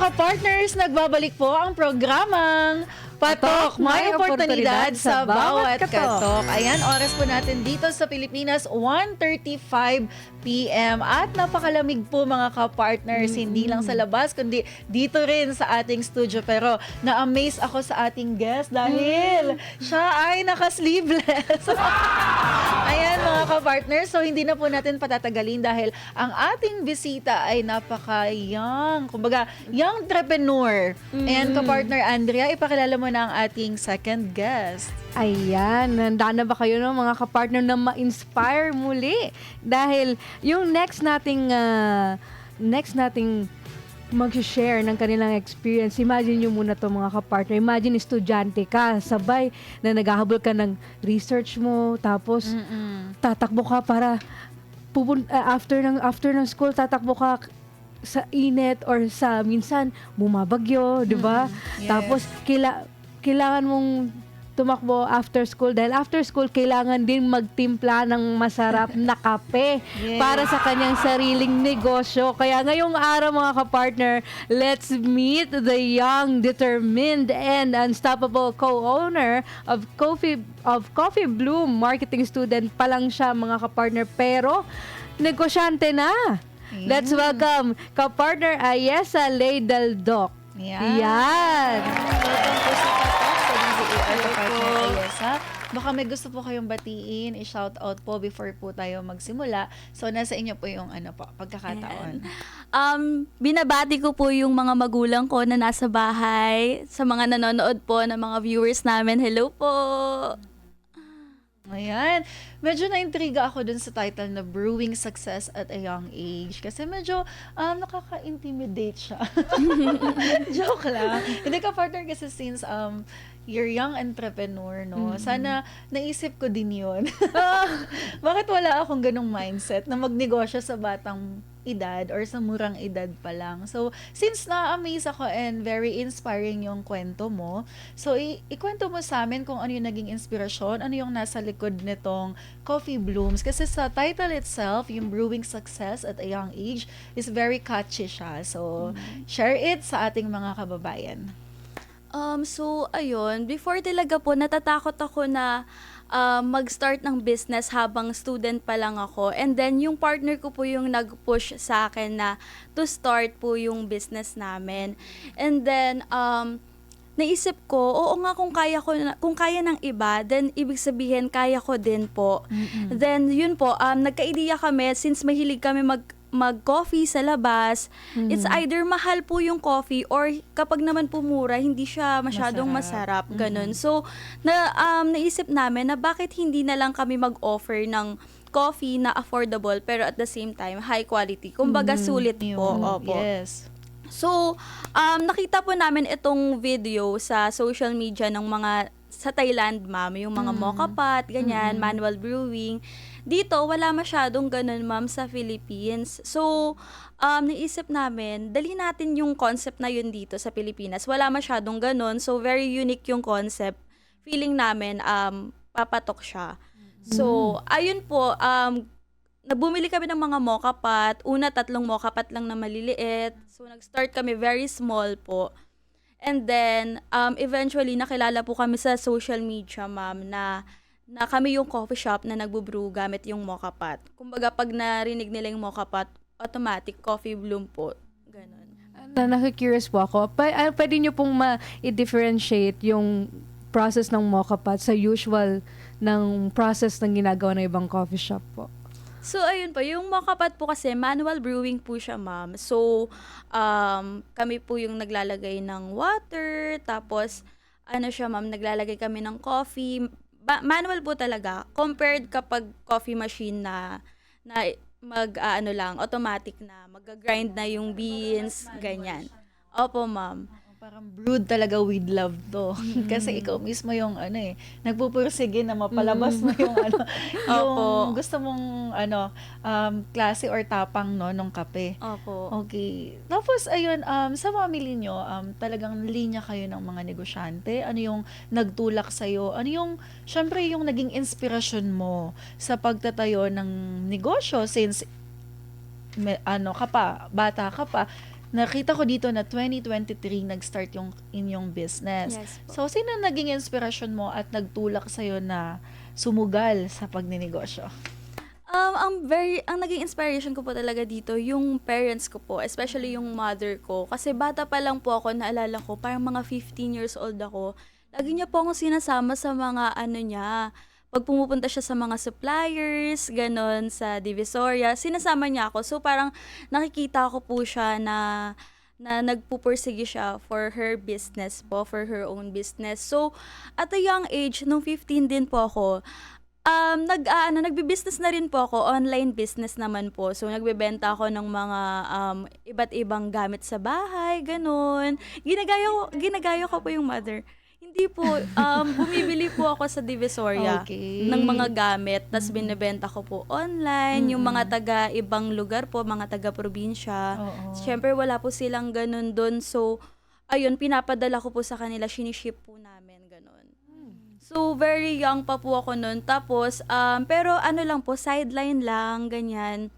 ka-partners, nagbabalik po ang programang Patok, may oportunidad sa bawat katok. Ayan, oras po natin dito sa Pilipinas, 1:35 p.m. At napakalamig po mga ka-partners, hindi lang sa labas, kundi dito rin sa ating studio. Pero na-amaze ako sa ating guest dahil siya ay naka-sleeveless. Ayan mga ka-partners, so hindi na po natin patatagalin dahil ang ating bisita ay napaka-young, kumbaga, young entrepreneur. And ka-partner Andrea, ipakilala mo na ang ating second guest. Ayan, handa na ba kayo no, mga kapartner na ma-inspire muli? Dahil yung next nating mag-share ng kanilang experience, imagine nyo muna to mga kapartner. Imagine estudyante ka, sabay na naghahabol ka ng research mo, tapos tatakbo ka para after ng school, tatakbo ka sa init or sa minsan bumabagyo, di ba? Yes. Tapos kailangan mong tumakbo after school dahil after school kailangan din magtimpla ng masarap na kape para sa kanyang sariling negosyo. Kaya ngayong araw mga kapartner, let's meet the young, determined, and unstoppable co-owner of Coffee Bloom. Marketing student pa lang siya mga kapartner, pero negosyante na. Let's welcome kapartner Ayesa Leydaldoc. Yan. Welcome po sa Patok sa DZAR ka-partner Ayesa. Baka may gusto po kayong batiin, i-shout out po before po tayo magsimula. So nasa inyo po yung pagkakataon. Binabati ko po yung mga magulang ko na nasa bahay, sa mga nanonood po ng mga viewers namin. Hello po! Ayan. Medyo na-intriga ako dun sa title na Brewing Success at a Young Age. Kasi medyo nakaka-intimidate siya. Joke lang. Hindi ka partner kasi since you're young entrepreneur, no? Sana naisip ko din yun. Bakit wala akong ganong mindset na magnegosyo sa batang edad or sa murang edad pa lang. So, since na-amaze ako and very inspiring yung kwento mo, so ikwento mo sa amin kung ano yung naging inspirasyon, ano yung nasa likod nitong Coffee Blooms. Kasi sa title itself, yung Brewing Success at a Young Age, is very catchy siya. So, share it sa ating mga kababayan. So, ayun, before talaga po, natatakot ako na mag-start ng business habang student pa lang ako. And then, yung partner ko po yung nag-push sa akin na to start po yung business namin. And then, naisip ko, oo nga kung kaya ng iba, then ibig sabihin kaya ko din po. Then, yun po, nagka-idea kami, since mahilig kami mag-coffee sa labas, it's either mahal po yung coffee or kapag naman po mura, hindi siya masyadong masarap. Ganun. So, naisip namin na bakit hindi na lang kami mag-offer ng coffee na affordable pero at the same time, high quality. Kumbaga, sulit po. Opo. Yes. So, nakita po namin itong video sa social media ng mga sa Thailand, ma'am, yung mga mocha pot, ganyan, manual brewing. Dito, wala masyadong ganun, ma'am, sa Philippines. So, naisip namin, dalhin natin yung concept na yun dito sa Pilipinas. Wala masyadong ganun. So, very unique yung concept. Feeling namin, papatok siya. So, ayun po, bumili kami ng mga mocha pot. Una, 3 mocha pot lang na maliliit. So, nag-start kami very small po. And then, eventually, nakilala po kami sa social media, ma'am, na kami yung coffee shop na nagbo-brew gamit yung mocha pot. Kumbaga, pag narinig nila yung mocha pot, automatic Coffee Bloom po. Ganon. Nakikurious po ako. Pwede nyo pong ma-differentiate yung process ng mocha pot sa usual ng process ng ginagawa ng ibang coffee shop po? So, ayun po. Yung mocha pot po kasi, manual brewing po siya, ma'am. So, kami po yung naglalagay ng water, tapos, siya, ma'am, naglalagay kami ng coffee. Manual po talaga. Compared kapag coffee machine na automatic na, mag-grind na yung beans, ganyan. Opo, ma'am. Parang brewed talaga with love to. Kasi ikaw mismo yung nagpupursige na mapalabas mo yung yung gusto mong klase or tapang nung kape. Opo. Okay. Tapos ayun, sa family nyo, talagang linya kayo ng mga negosyante. Ano yung nagtulak sa'yo? Ano yung, syempre yung naging inspirasyon mo sa pagtatayo ng negosyo since bata ka pa. nakita ko dito na 2023 nag-start yung inyong business. Yes po. So, sino naging inspirasyon mo at nagtulak sa'yo na sumugal sa pagninegosyo? Ang naging inspiration ko po talaga dito, yung parents ko po, especially yung mother ko. Kasi bata pa lang po ako, naalala ko, parang mga 15 years old ako. Lagi niya po akong sinasama sa mga ano niya. Pag pumupunta siya sa mga suppliers, ganon, sa Divisoria, sinasama niya ako. So parang nakikita ko po siya na nagpupursige siya for her business po, for her own business. So, at a young age, nung 15 din po ako, nagbi-business na rin po ako, online business naman po. So, nagbebenta ako ng mga iba't ibang gamit sa bahay, ganun. Ginagaya ko po yung mother. Hindi po, bumibili po ako sa Divisoria Okay. ng mga gamit, tas binebenta ko po online, yung mga taga-ibang lugar po, mga taga-probinsya. Oo. Siyempre, wala po silang ganun doon. So, ayun, pinapadala ko po sa kanila, siniship po namin, ganun. So, very young pa po ako noon. Tapos, pero ano lang po, sideline lang, ganyan.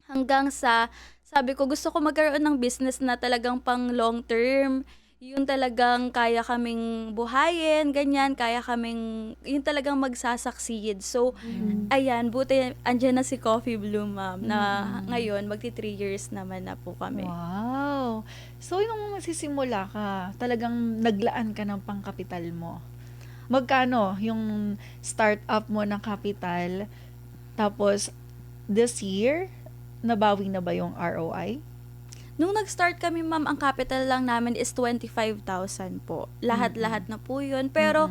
Hanggang sa, sabi ko, gusto ko magkaroon ng business na talagang pang long term. Yung talagang kaya kaming buhayin, ganyan, yung talagang magsasucceed. So, ayan, buti, andyan na si Coffee Bloom, ma'am, na ngayon, magti 3 years naman na po kami. Wow. So, nung magsisimula ka, talagang naglaan ka ng pangkapital mo. Magkano yung start-up mo ng kapital? Tapos, this year, nabawi na ba yung ROI? Nung nag-start kami, ma'am, ang capital lang namin is 25,000 po. Lahat-lahat na po yun. Pero,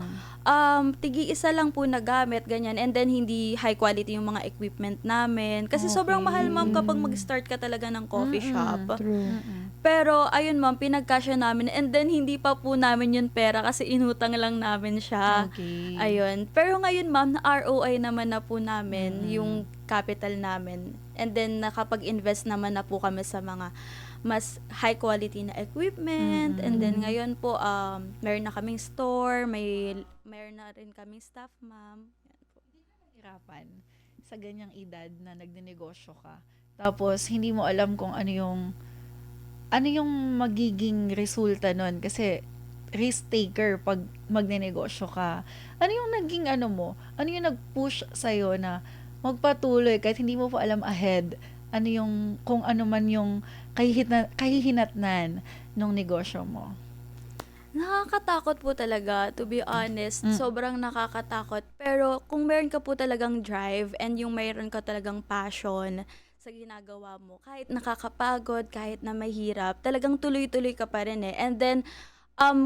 tigi-isa lang po na gamit, ganyan. And then, hindi high quality yung mga equipment namin. Kasi sobrang mahal, ma'am, kapag mag-start ka talaga ng coffee shop. True. Pero, ayun, ma'am, pinagkasya namin. And then, hindi pa po namin yun pera kasi inutang lang namin siya. Okay. Ayun. Pero ngayon, ma'am, na ROI naman na po namin yung capital namin. And then, nakapag-invest naman na po kami sa mga mas high quality na equipment. And then, ngayon po, meron na kaming store, meron na rin kaming staff, ma'am. Yan po. Hirapan sa ganyang edad na nagninegosyo ka. Tapos, hindi mo alam kung ano yung magiging resulta nun. Kasi, risk taker pag magnenegosyo ka. Ano yung naging mo? Ano yung nag-push sa'yo na magpatuloy kahit hindi mo pa alam ahead? Ano yung, kung ano man yung kahihinatnan ng negosyo mo? Nakakatakot po talaga, to be honest. Sobrang nakakatakot. Pero kung meron ka po talagang drive and yung meron ka talagang passion sa ginagawa mo, kahit nakakapagod, kahit na mahirap, talagang tuloy-tuloy ka pa rin eh. And then,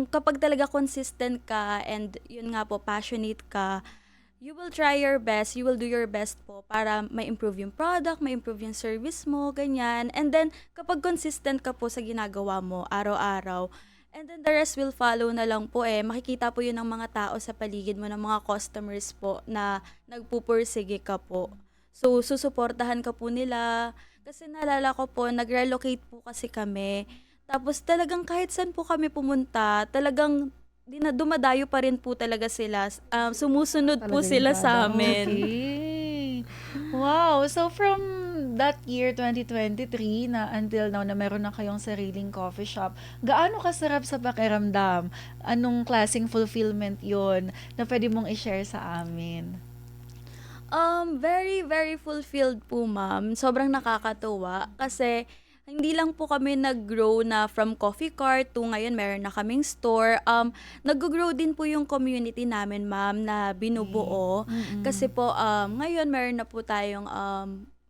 kapag talaga consistent ka and yun nga po, passionate ka, you will try your best, you will do your best po para ma-improve yung product, ma-improve yung service mo, ganyan. And then, kapag consistent ka po sa ginagawa mo, araw-araw, and then the rest will follow na lang po eh. Makikita po yun ng mga tao sa paligid mo, ng mga customers po na nagpupursige ka po. So, susuportahan ka po nila. Kasi naalala ko po, nag-relocate po kasi kami. Tapos talagang kahit saan po kami pumunta, talagang dumadayo pa rin po talaga sila. Sumusunod po Talaga sila yung sa dadaw. amin. Okay. Wow. So, from that year, 2023, na until now, na meron na kayong sariling coffee shop, gaano kasarap sa pakiramdam? Anong klaseng fulfillment yon na pwede mong i-share sa amin? Very, very fulfilled po, ma'am. Sobrang nakakatuwa kasi hindi lang po kami nag-grow na from coffee cart to ngayon meron na kaming store. Nag-grow din po yung community namin, ma'am, na binubuo. Kasi po, ngayon meron na po tayong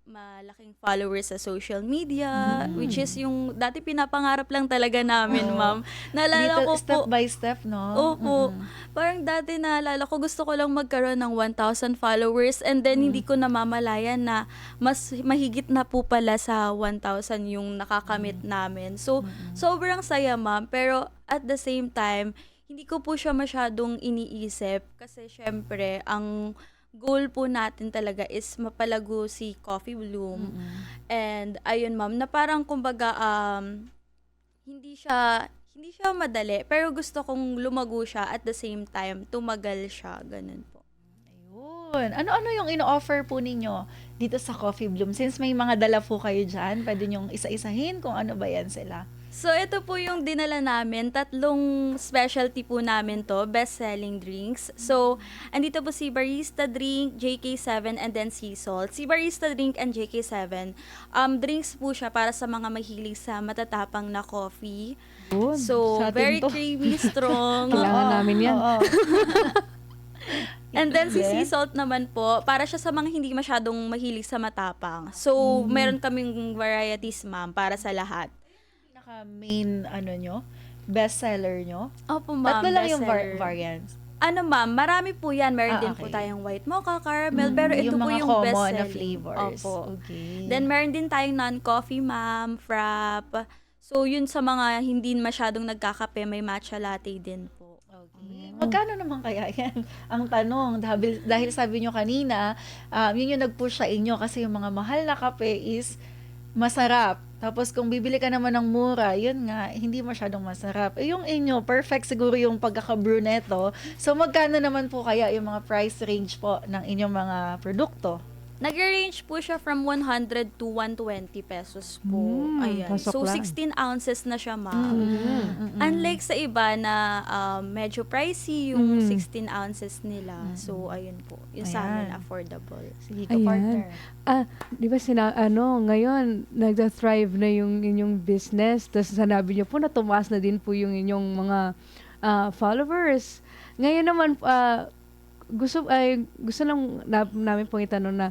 malaking followers sa social media, which is yung dati pinapangarap lang talaga namin, ma'am. Naalala ko po, Step by step, no? opo. Parang dati naalala ko, gusto ko lang magkaroon ng 1,000 followers and then hindi ko namamalayan na mas mahigit na po pala sa 1,000 yung nakakamit namin. So, sobrang saya, ma'am. Pero at the same time, hindi ko po siya masyadong iniisip kasi syempre, ang goal po natin talaga is mapalago si Coffee Bloom. And ayun, ma'am, na parang kumbaga hindi siya madali, pero gusto kong lumago siya at the same time tumagal siya, ganun po. Ayun. Ano-ano yung ino-offer po ninyo dito sa Coffee Bloom? Since may mga dala po kayo dyan, pwede nyong isa-isahin kung ano ba yan sila. So, ito po yung dinala namin. 3 specialty po namin to, best-selling drinks. So, andito po si Barista Drink, JK7, and then Sea Salt. Si Barista Drink and JK7, drinks po siya para sa mga mahilig sa matatapang na coffee. Yun, So, sa atin very to. creamy, strong. Kailangan namin yan. Oo. And then si Yeah. Sea Salt naman po, para siya sa mga hindi masyadong mahilig sa matapang. So, meron kaming varieties, ma'am, para sa lahat. Pinaka-main, nyo, bestseller nyo. Opo, ma'am. Tatlo lang yung bestseller. variants. Ano, ma'am, marami po yan. Meron din po Okay. tayong white mocha, caramel, pero ito yung po mga yung common best-selling. na flavors. Opo. Okay. Then, meron din tayong non-coffee, ma'am, frap. So, yun sa mga hindi masyadong nagkakape, may matcha latte din po. Okay. Magkano naman kaya yan? Ang tanong, dahil sabi nyo kanina, yun yung nag-push sa inyo kasi yung mga mahal na kape is masarap. Tapos kung bibili ka naman ng mura, yun nga, hindi masyadong masarap. Yung inyo, perfect siguro yung pagkaka-brew neto. So magkano naman po kaya yung mga price range po ng inyong mga produkto? Nag-range po siya from 100 to 120 pesos po. Ayan. pasok So, lang. 16 ounces na siya, ma'am. Unlike sa iba na medyo pricey yung 16 ounces nila. So, ayun po. Yung sa amin, Ayan. affordable. Sige ka, Ayan. partner. Di ba ngayon, nagda-thrive na yung inyong business. Tapos sanabi niyo po na tumaas na din po yung inyong mga followers. Ngayon naman, gusto lang namin pong itanong na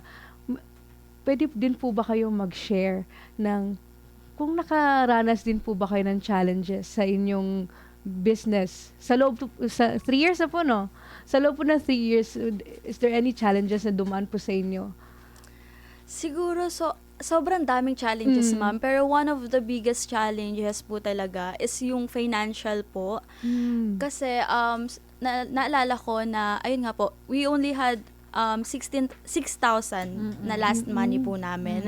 pwede din po ba kayo mag-share ng kung nakaranas din po ba kayo ng challenges sa inyong business sa loob sa 3 years na po, no? Sa loob po ng 3 years, is there any challenges na dumaan po sa inyo? Siguro, sobrang daming challenges, ma'am. Pero one of the biggest challenges po talaga is yung financial po. Kasi, naalala ko na, ayun nga po, we only had 6,000 na last money po namin.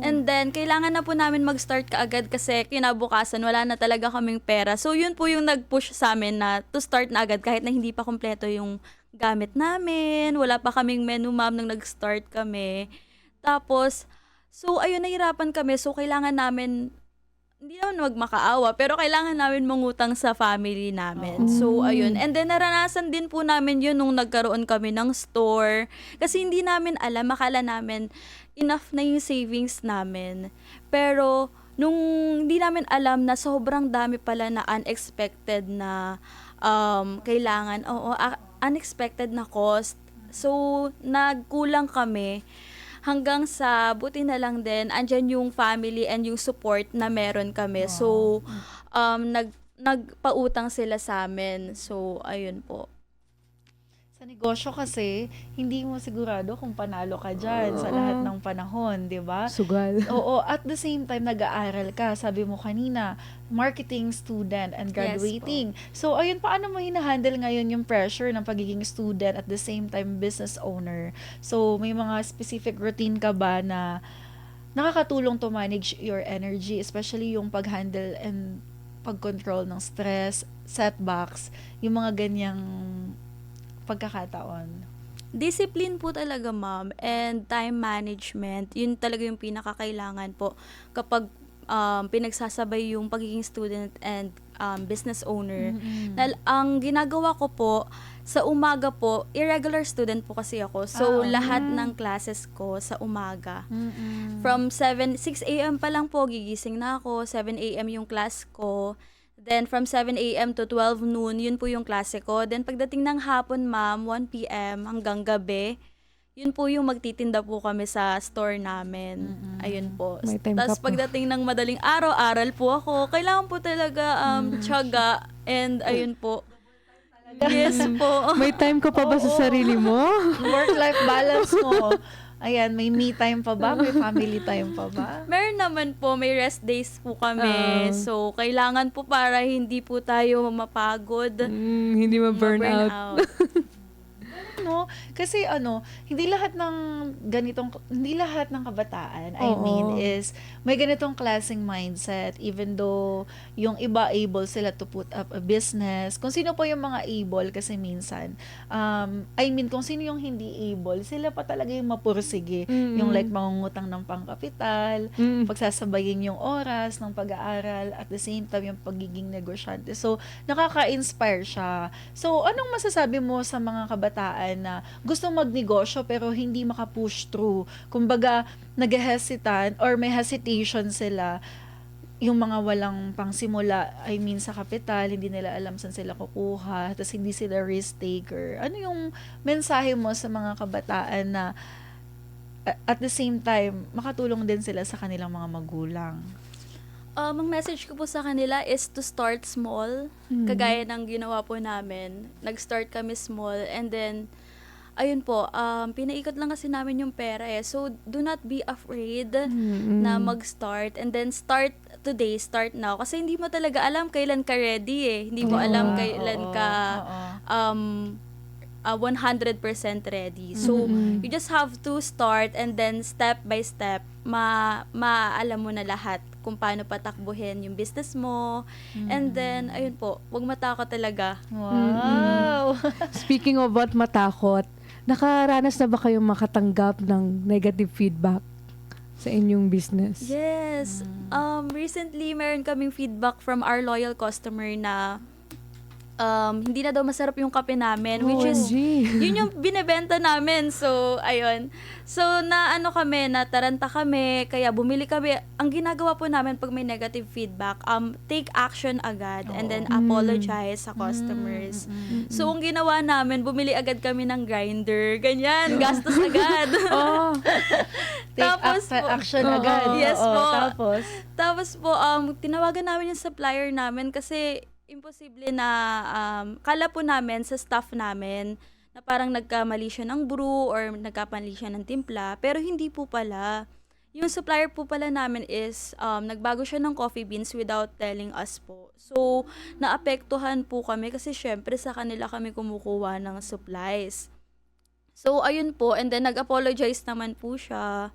And then, kailangan na po namin mag-start kaagad kasi kinabukasan, wala na talaga kaming pera. So, yun po yung nag-push sa amin na to start na agad kahit na hindi pa kompleto yung gamit namin. Wala pa kaming menu, ma'am, nung nag-start kami. Tapos, so, ayun, nahirapan kami. So, kailangan namin, hindi naman magmakaawa, pero kailangan namin mangutang sa family namin. So, ayun. And then, naranasan din po namin yun nung nagkaroon kami ng store. Kasi hindi namin alam, akala namin enough na yung savings namin. Pero, nung hindi namin alam na sobrang dami pala na unexpected na kailangan, unexpected na cost. So, nagkulang kami. Hanggang sa, buti na lang din, andyan yung family and yung support na meron kami. So, nagpautang sila sa amin. So, ayun po. Sa negosyo kasi, hindi mo sigurado kung panalo ka dyan sa lahat ng panahon, di ba? Sugal. Oo, at the same time, nag-aaral ka. Sabi mo kanina, marketing student and graduating. So, ayun, paano mo hinahandle ngayon yung pressure ng pagiging student at the same time business owner? So, may mga specific routine ka ba na nakakatulong to manage your energy, especially yung pag-handle and pag-control ng stress, setbacks, yung mga ganyang pagkakataon? Discipline po talaga, ma'am, and time management. Yun talaga yung pinakakailangan po kapag pinagsasabay yung pagiging student and business owner. Ang ginagawa ko po, sa umaga po, irregular student po kasi ako. So, lahat ng classes ko sa umaga. From 6 a.m. pa lang po, gigising na ako. 7 a.m. yung class ko. Then, from 7 a.m. to 12 noon, yun po yung klase ko. Then, pagdating ng hapon, ma'am, 1 p.m. hanggang gabi, yun po yung magtitinda po kami sa store namin. Ayun po. May time Tapos, ka pa. pagdating ng madaling araw, aral po ako. Kailangan po talaga tiyaga. And, ayun po. Yes po. May time ka pa ba sa sarili mo? Work-life balance mo. Ayan, may me time pa ba? May family time pa ba? Meron naman po, may rest days po kami. So, kailangan po para hindi po tayo mapagod. Hindi ma-burn out. no? Kasi hindi lahat ng kabataan, I Oo. mean, is may ganitong klaseng mindset, even though yung iba able sila to put up a business. Kung sino po yung mga able, kasi minsan, I mean, kung sino yung hindi able, sila pa talaga yung mapursige. Yung like mangungutang ng pangkapital, pagsasabayin yung oras ng pag-aaral, at the same time yung pagiging negosyante. So, nakaka-inspire siya. So, anong masasabi mo sa mga kabataan na gustong magnegosyo pero hindi maka-push through? Kumbaga, nag-hesitant or may hesitation sila, yung mga walang pangsimula, I mean sa kapital, hindi nila alam saan sila kukuha, tapos hindi sila risk taker. Ano yung mensahe mo sa mga kabataan na at the same time, makatulong din sila sa kanilang mga magulang? Ang message ko po sa kanila is to start small. Kagaya ng ginawa po namin. Nag-start kami small and then, ayun po, pinaikot lang kasi namin yung pera eh. So, do not be afraid na mag-start and then start today, start now. Kasi hindi mo talaga alam kailan ka ready eh. Hindi mo alam kailan ka 100% ready. So, you just have to start and then step by step, maalam mo na lahat kung paano patakbuhin yung business mo. And then, ayun po, huwag matakot talaga. Wow! Speaking of what matakot, nakaranas na ba kayong makatanggap ng negative feedback sa inyong business? Yes. Recently, meron kaming feedback from our loyal customer na hindi na daw masarap yung kape namin, which is, yun yung binebenta namin. So, ayun. So, nataranta kami, kaya bumili kami. Ang ginagawa po namin pag may negative feedback, take action agad and then apologize sa customers. So, ang ginawa namin, bumili agad kami ng grinder, ganyan, gastos agad. Take action agad. Yes Oo, po. Tapos po, tinawagan namin yung supplier namin kasi imposible na kala po namin sa staff namin na parang nagkamali siya ng brew or nagkamali siya ng timpla, pero hindi po pala. Yung supplier po pala namin is nagbago siya ng coffee beans without telling us po. So, naapektuhan po kami kasi syempre sa kanila kami kumukuha ng supplies. So, ayun po, and then nag-apologize naman po siya.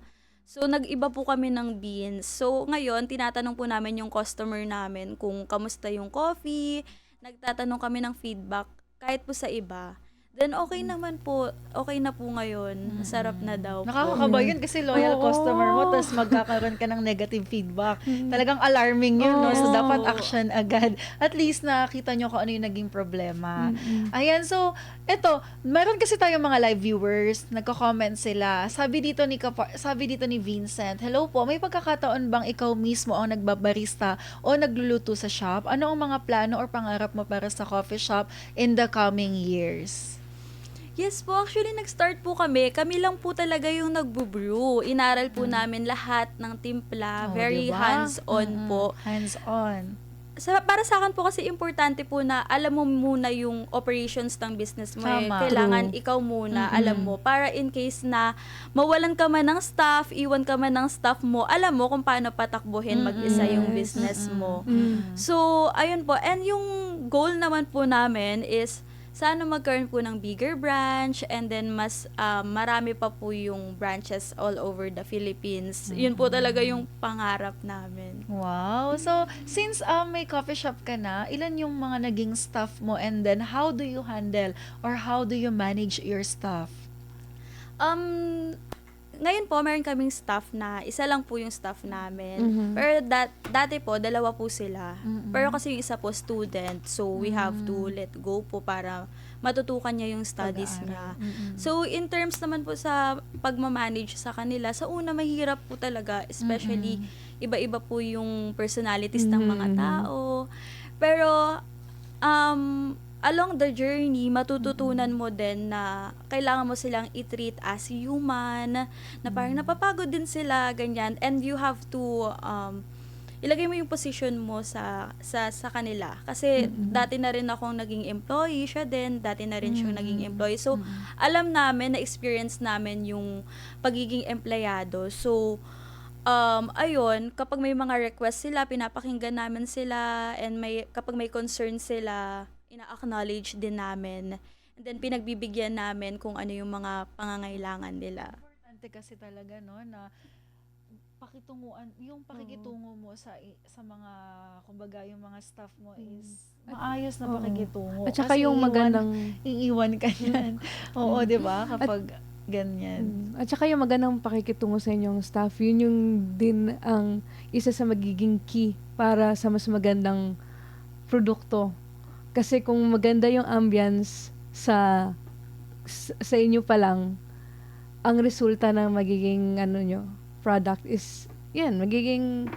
So, nag-iba po kami ng beans. So, ngayon, tinatanong po namin yung customer namin kung kamusta yung coffee. Nagtatanong kami ng feedback kahit po sa iba. Then, okay naman po. Okay na po ngayon. Masarap na daw po. Nakakakaba yun kasi loyal customer mo, tapos magkakaroon ka ng negative feedback. Talagang alarming yun, no? So, dapat action agad. At least nakita nyo kung ano yung naging problema. Ayan, so, eto, meron kasi tayong mga live viewers, nagko-comment sila. Sabi dito ni Vincent, hello po, may pagkakataon bang ikaw mismo ang nagbabarista o nagluluto sa shop? Ano ang mga plano or pangarap mo para sa coffee shop in the coming years? Yes po, actually nag-start po kami. Kami lang po talaga yung nagbo-brew. Inaral po namin lahat ng timpla. Very diba? hands-on po. Hands-on. Para sa akin po kasi importante po na alam mo muna yung operations ng business mo. Tama. Kailangan ikaw muna alam mo. Para in case na mawalan ka man ng staff, iwan ka man ng staff mo, alam mo kung paano patakbuhin mag-isa yung business mo. So, ayun po. And yung goal naman po namin is sana magkaroon po ng bigger branch and then mas marami pa po yung branches all over the Philippines. Yun po talaga yung pangarap namin. Wow. So, since may coffee shop ka na, ilan yung mga naging staff mo, and then how do you handle or how do you manage your staff? Ngayon po, meron kaming staff na, isa lang po yung staff namin. Pero dati po, dalawa po sila. Pero kasi yung isa po student, so we have to let go po para matutukan niya yung studies niya. So, in terms naman po sa pagmamanage sa kanila, sa una, mahirap po talaga, especially iba-iba po yung personalities ng mga tao. Pero, along the journey, matututunan mo din na kailangan mo silang i-treat as human, na parang napapagod din sila, ganyan. And you have to, ilagay mo yung position mo sa kanila. Kasi dati na rin akong naging employee, siya din, dati na rin siyang naging employee. So, alam namin, na-experience namin yung pagiging empleyado. So, ayun, kapag may mga request sila, pinapakinggan namin sila, and kapag may concern sila, ina-acknowledge din namin. And then pinagbibigyan namin kung ano yung mga pangangailangan nila. Importante kasi talaga, no, na pakitunguan, yung pakikitungo mo sa mga, kumbaga, yung mga staff mo is maayos na Oo. pakikitungo. At saka Kasi yung magandang iiwan ka niyan. Oo, di ba? Kapag ganyan. At saka yung magandang pakikitungo sa inyong staff, yun yung din ang isa sa magiging key para sa mas magandang produkto. Kasi kung maganda yung ambience sa inyo pa lang, ang resulta ng magiging product is magiging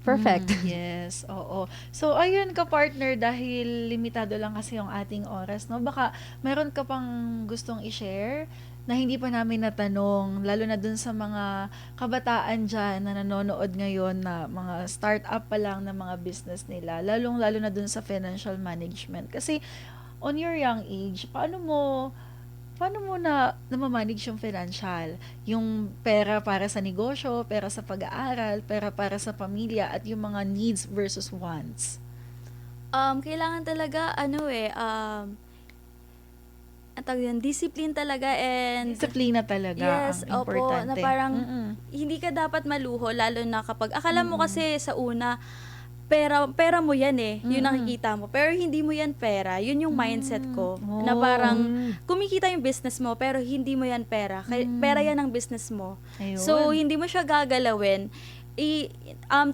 perfect. Yes, oo. So, ayun ka-partner, dahil limitado lang kasi yung ating oras, no? Baka meron ka pang gustong i-share na hindi pa namin natanong, lalo na dun sa mga kabataan dyan na nanonood ngayon na mga start-up pa lang na mga business nila, lalo na dun sa financial management. Kasi, on your young age, paano mo na namamanage yung financial? Yung pera para sa negosyo, pera sa pag-aaral, pera para sa pamilya, at yung mga needs versus wants. Kailangan talaga, ang tawag yun, discipline talaga and Disiplina talaga yes, ang opo, importante. na parang hindi ka dapat maluho, lalo na kapag akala mo kasi sa una, pera mo yan yun nakikita mo. Pero hindi mo yan pera, yun yung mindset ko. Na parang kumikita yung business mo, pero hindi mo yan pera. Pera yan ang business mo. Ayun. So, hindi mo siya gagalawin.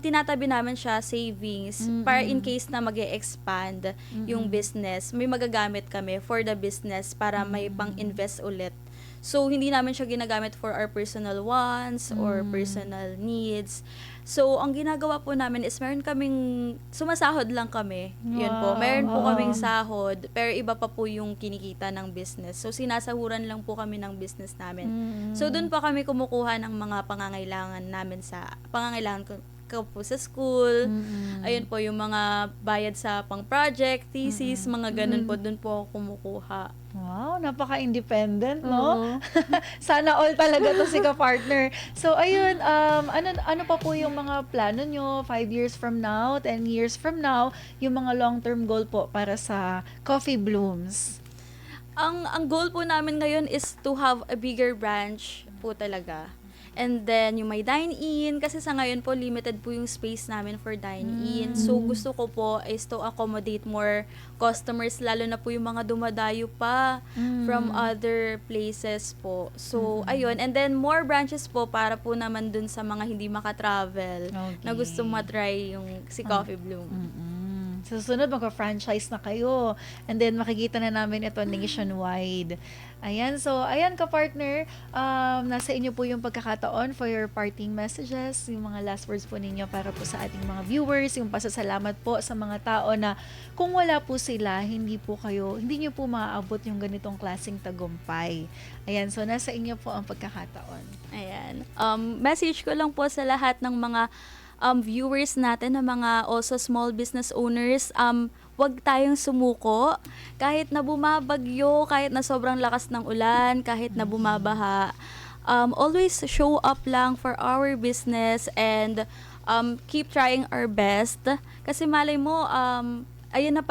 Tinatabi namin siya savings para in case na mag-e-expand yung business, may magagamit kami for the business para may pang-invest ulit. So, hindi namin siya ginagamit for our personal wants or personal needs. So, ang ginagawa po namin is meron kaming, sumasahod lang kami. Yun po. Meron po kaming sahod, pero iba pa po yung kinikita ng business. So, sinasahuran lang po kami ng business namin. So, dun po kami kumukuha ng mga pangangailangan namin pangangailangan ko po sa school. Ayun po, yung mga bayad sa pang-project, thesis, mga ganun po, dun po ako kumukuha. Wow, napaka-independent, no? Sana all talaga to si ka-partner. So, ayun, ano pa po yung mga plano nyo 5 years from now, 10 years from now, yung mga long-term goal po para sa Coffee Blooms? Ang goal po namin ngayon is to have a bigger branch po talaga. And then, yung may dine-in, kasi sa ngayon po, limited po yung space namin for dine-in. So, gusto ko po is to accommodate more customers, lalo na po yung mga dumadayo pa from other places po. So, ayun. And then, more branches po para po naman dun sa mga hindi makatravel na gusto matry yung si Coffee Bloom. Sa susunod, magka-franchise na kayo. And then, makikita na namin ito nationwide. Ayan, so, ayan ka-partner, nasa inyo po yung pagkakataon for your parting messages, yung mga last words po ninyo para po sa ating mga viewers, yung pasasalamat po sa mga tao na kung wala po sila, hindi nyo po maaabot yung ganitong klaseng tagumpay. Ayan, so, nasa inyo po ang pagkakataon. Ayan. Message ko lang po sa lahat ng mga viewers natin, na mga also small business owners, wag tayong sumuko. Kahit na bumabagyo, kahit na sobrang lakas ng ulan, kahit na bumabaha, always show up lang for our business and keep trying our best. Kasi malay mo, andyan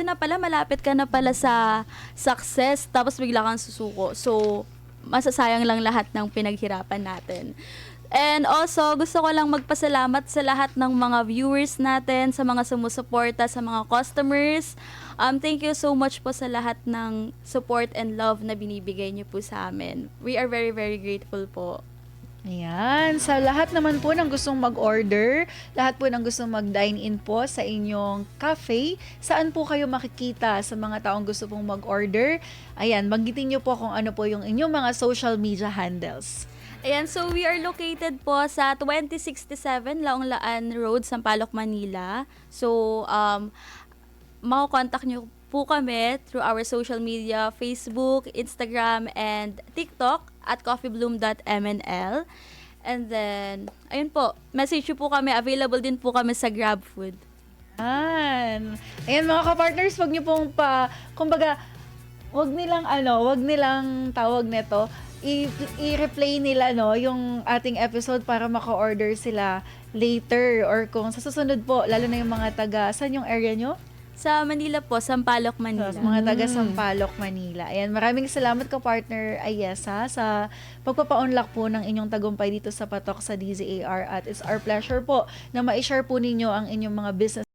na pala, malapit ka na pala sa success, tapos bigla kang susuko. So, masasayang lang lahat ng pinaghirapan natin. And also, gusto ko lang magpasalamat sa lahat ng mga viewers natin, sa mga sumusuporta, sa mga customers. Thank you so much po sa lahat ng support and love na binibigay niyo po sa amin. We are very, very grateful po. Ayan. Sa lahat naman po ng gustong mag-order, lahat po ng gustong mag-dine-in po sa inyong cafe, saan po kayo makikita sa mga taong gusto pong mag-order? Ayan, banggitin niyo po kung ano po yung inyong mga social media handles. Ayan, so we are located po sa 2067 Laong-Laan Road, Sampaloc, Manila. So, mako-contact nyo po kami through our social media, Facebook, Instagram, and TikTok at coffeebloom.mnl. And then, ayun po, message nyo po kami. Available din po kami sa GrabFood. Ayan mga ka-partners, wag niyo pong kumbaga, wag nilang tawag nito, i-replay nila yung ating episode para maka-order sila later, or kung sa susunod po, lalo na yung mga taga, saan yung area nyo? Sa Manila po, Sampaloc, Manila. So, sa mga taga Sampaloc, Manila. Ayan, maraming salamat ka partner Ayesa sa pagpapa-unlock po ng inyong tagumpay dito sa Patok sa DZAR at it's our pleasure po na ma-share po ninyo ang inyong mga business